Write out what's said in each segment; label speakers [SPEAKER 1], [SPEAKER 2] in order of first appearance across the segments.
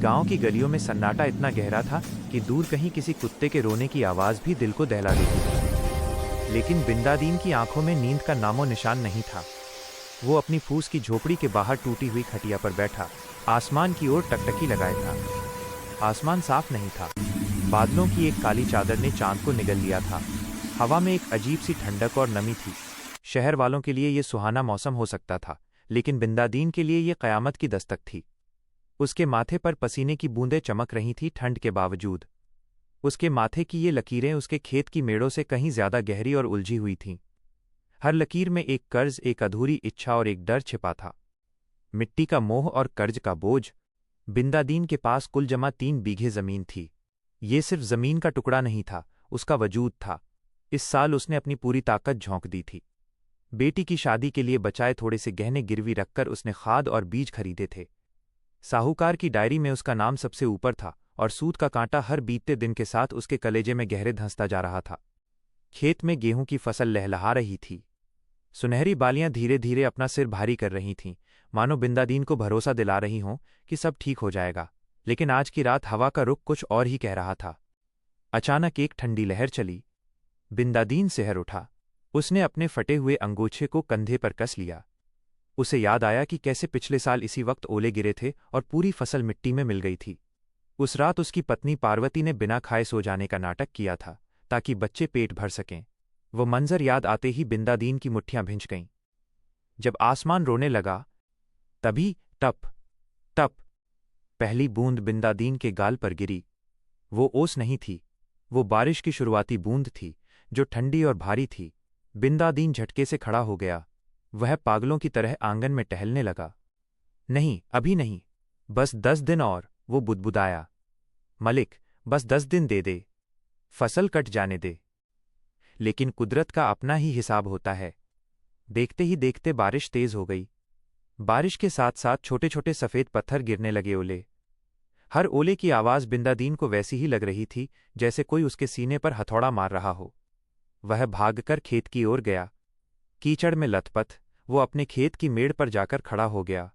[SPEAKER 1] गांव की गलियों में सन्नाटा इतना गहरा था कि दूर कहीं किसी कुत्ते के रोने की आवाज भी दिल को दहला देती थी। लेकिन बिंदादीन की आंखों में नींद का नामो निशान नहीं था। वो अपनी फूस की झोपड़ी के बाहर टूटी हुई खटिया पर बैठा आसमान की ओर टकटकी लगाए था। आसमान साफ नहीं था। बादलों की एक काली चादर ने चांद को निगल लिया था। हवा में एक अजीब सी ठंडक और नमी थी। शहर वालों के लिए ये सुहाना मौसम हो सकता था, लेकिन बिंदादीन के लिए ये कयामत की दस्तक थी। उसके माथे पर पसीने की बूंदें चमक रही थीं ठंड के बावजूद। उसके माथे की ये लकीरें उसके खेत की मेड़ों से कहीं ज्यादा गहरी और उलझी हुई थीं। हर लकीर में एक कर्ज, एक अधूरी इच्छा और एक डर छिपा था। मिट्टी का मोह और कर्ज का बोझ। बिंदादीन के पास कुल जमा 3 बीघे जमीन थी। ये सिर्फ जमीन का टुकड़ा नहीं था, उसका वजूद था। इस साल उसने अपनी पूरी ताकत झोंक दी थी। बेटी की शादी के लिए बचाए थोड़े से गहने गिरवी रखकर उसने खाद और बीज खरीदे थे। साहूकार की डायरी में उसका नाम सबसे ऊपर था और सूद का कांटा हर बीतते दिन के साथ उसके कलेजे में गहरे धंसता जा रहा था। खेत में गेहूं की फसल लहलहा रही थी। सुनहरी बालियां धीरे धीरे अपना सिर भारी कर रही थीं, मानो बिंदादीन को भरोसा दिला रही हों कि सब ठीक हो जाएगा। लेकिन आज की रात हवा का रुख कुछ और ही कह रहा था। अचानक एक ठंडी लहर चली। बिंदादीन सिहर उठा। उसने अपने फटे हुए अंगोछे को कंधे पर कस लिया। उसे याद आया कि कैसे पिछले साल इसी वक्त ओले गिरे थे और पूरी फसल मिट्टी में मिल गई थी। उस रात उसकी पत्नी पार्वती ने बिना खाए सो जाने का नाटक किया था ताकि बच्चे पेट भर सकें। वो मंजर याद आते ही बिंदादीन की मुट्ठियां भिंच गईं। जब आसमान रोने लगा, तभी टप टप पहली बूंद बिंदादीन के गाल पर गिरी। वो ओस नहीं थी, वो बारिश की शुरुआती बूंद थी, जो ठंडी और भारी थी। बिंदादीन झटके से खड़ा हो गया। वह पागलों की तरह आंगन में टहलने लगा। नहीं, अभी नहीं, बस 10 दिन और, वो बुदबुदाया। मलिक, बस 10 दिन दे दे, फसल कट जाने दे। लेकिन कुदरत का अपना ही हिसाब होता है। देखते ही देखते बारिश तेज हो गई। बारिश के साथ साथ छोटे छोटे सफेद पत्थर गिरने लगे। ओले, हर ओले की आवाज बिंदादीन को वैसी ही लग रही थी जैसे कोई उसके सीने पर हथौड़ा मार रहा हो। वह भागकर खेत की ओर गया। कीचड़ में लथपथ वो अपने खेत की मेड़ पर जाकर खड़ा हो गया।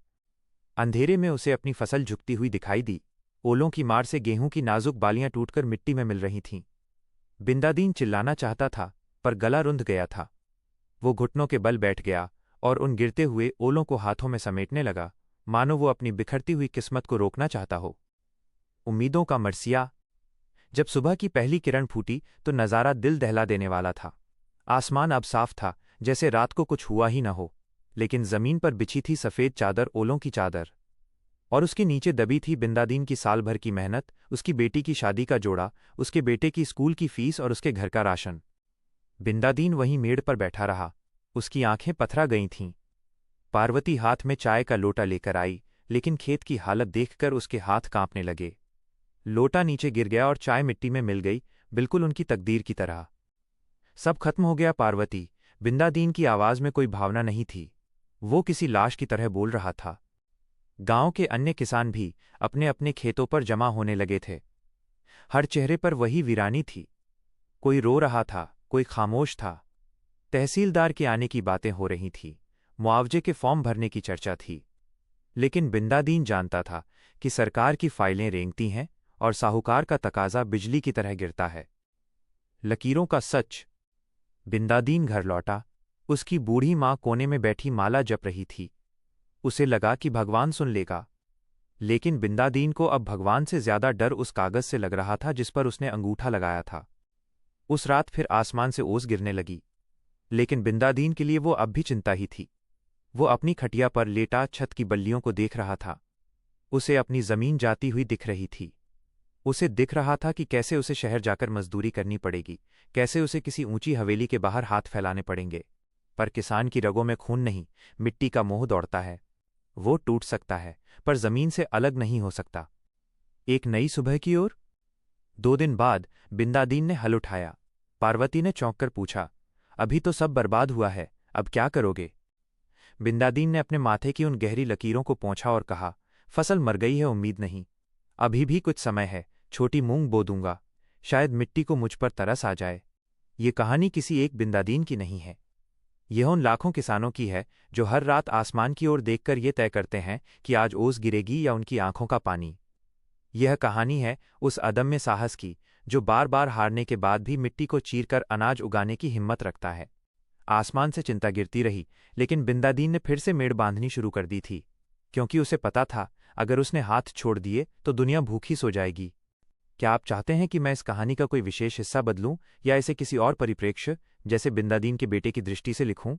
[SPEAKER 1] अंधेरे में उसे अपनी फसल झुकती हुई दिखाई दी। ओलों की मार से गेहूं की नाजुक बालियां टूटकर मिट्टी में मिल रही थीं। बिंदादीन चिल्लाना चाहता था, पर गला रुंध गया था। वो घुटनों के बल बैठ गया और उन गिरते हुए ओलों को हाथों में समेटने लगा, मानो वो अपनी बिखरती हुई किस्मत को रोकना चाहता हो। उम्मीदों का मरसिया। जब सुबह की पहली किरण फूटी तो नज़ारा दिल दहला देने वाला था। आसमान अब साफ था, जैसे रात को कुछ हुआ ही न हो। लेकिन जमीन पर बिछी थी सफ़ेद चादर, ओलों की चादर, और उसके नीचे दबी थी बिंदादीन की साल भर की मेहनत, उसकी बेटी की शादी का जोड़ा, उसके बेटे की स्कूल की फीस और उसके घर का राशन। बिंदादीन वहीं मेड़ पर बैठा रहा। उसकी आंखें पथरा गई थीं। पार्वती हाथ में चाय का लोटा लेकर आई, लेकिन खेत की हालत देखकर उसके हाथ कांपने लगे। लोटा नीचे गिर गया और चाय मिट्टी में मिल गई, बिल्कुल उनकी तकदीर की तरह। सब खत्म हो गया पार्वती। बिंदादीन की आवाज में कोई भावना नहीं थी। वो किसी लाश की तरह बोल रहा था। गांव के अन्य किसान भी अपने अपने खेतों पर जमा होने लगे थे। हर चेहरे पर वही वीरानी थी। कोई रो रहा था, कोई खामोश था। तहसीलदार के आने की बातें हो रही थीं, मुआवजे के फॉर्म भरने की चर्चा थी। लेकिन बिंदादीन जानता था कि सरकार की फाइलें रेंगती हैं और साहूकार का तकाजा बिजली की तरह गिरता है। लकीरों का सच। बिंदादीन घर लौटा। उसकी बूढ़ी माँ कोने में बैठी माला जप रही थी। उसे लगा कि भगवान सुन लेगा। लेकिन बिंदादीन को अब भगवान से ज्यादा डर उस कागज से लग रहा था जिस पर उसने अंगूठा लगाया था। उस रात फिर आसमान से ओस गिरने लगी, लेकिन बिंदादीन के लिए वो अब भी चिंता ही थी। वो अपनी खटिया पर लेटा छत की बल्लियों को देख रहा था। उसे अपनी जमीन जाती हुई दिख रही थी। उसे दिख रहा था कि कैसे उसे शहर जाकर मजदूरी करनी पड़ेगी, कैसे उसे किसी ऊंची हवेली के बाहर हाथ फैलाने पड़ेंगे। पर किसान की रगों में खून नहीं, मिट्टी का मोह दौड़ता है। वो टूट सकता है, पर जमीन से अलग नहीं हो सकता। एक नई सुबह की ओर। 2 दिन बाद बिंदादीन ने हल उठाया। पार्वती ने चौंक कर पूछा, अभी तो सब बर्बाद हुआ है, अब क्या करोगे? बिंदादीन ने अपने माथे की उन गहरी लकीरों को पोंछा और कहा, फसल मर गई है, उम्मीद नहीं। अभी भी कुछ समय है, छोटी मूंग बो दूंगा, शायद मिट्टी को मुझ पर तरस आ जाए। ये कहानी किसी एक बिंदादीन की नहीं है। यह उन लाखों किसानों की है जो हर रात आसमान की ओर देखकर ये तय करते हैं कि आज ओस गिरेगी या उनकी आंखों का पानी। यह कहानी है उस अदम्य साहस की जो बार बार हारने के बाद भी मिट्टी को चीरकर अनाज उगाने की हिम्मत रखता है। आसमान से चिंता गिरती रही, लेकिन बिंदादीन ने फिर से मेड़ बांधनी शुरू कर दी थी, क्योंकि उसे पता था अगर उसने हाथ छोड़ दिए तो दुनिया भूखी सो जाएगी। क्या आप चाहते हैं कि मैं इस कहानी का कोई विशेष हिस्सा बदलूं या इसे किसी और परिप्रेक्ष्य, जैसे बिंदादीन के बेटे की दृष्टि से लिखूं?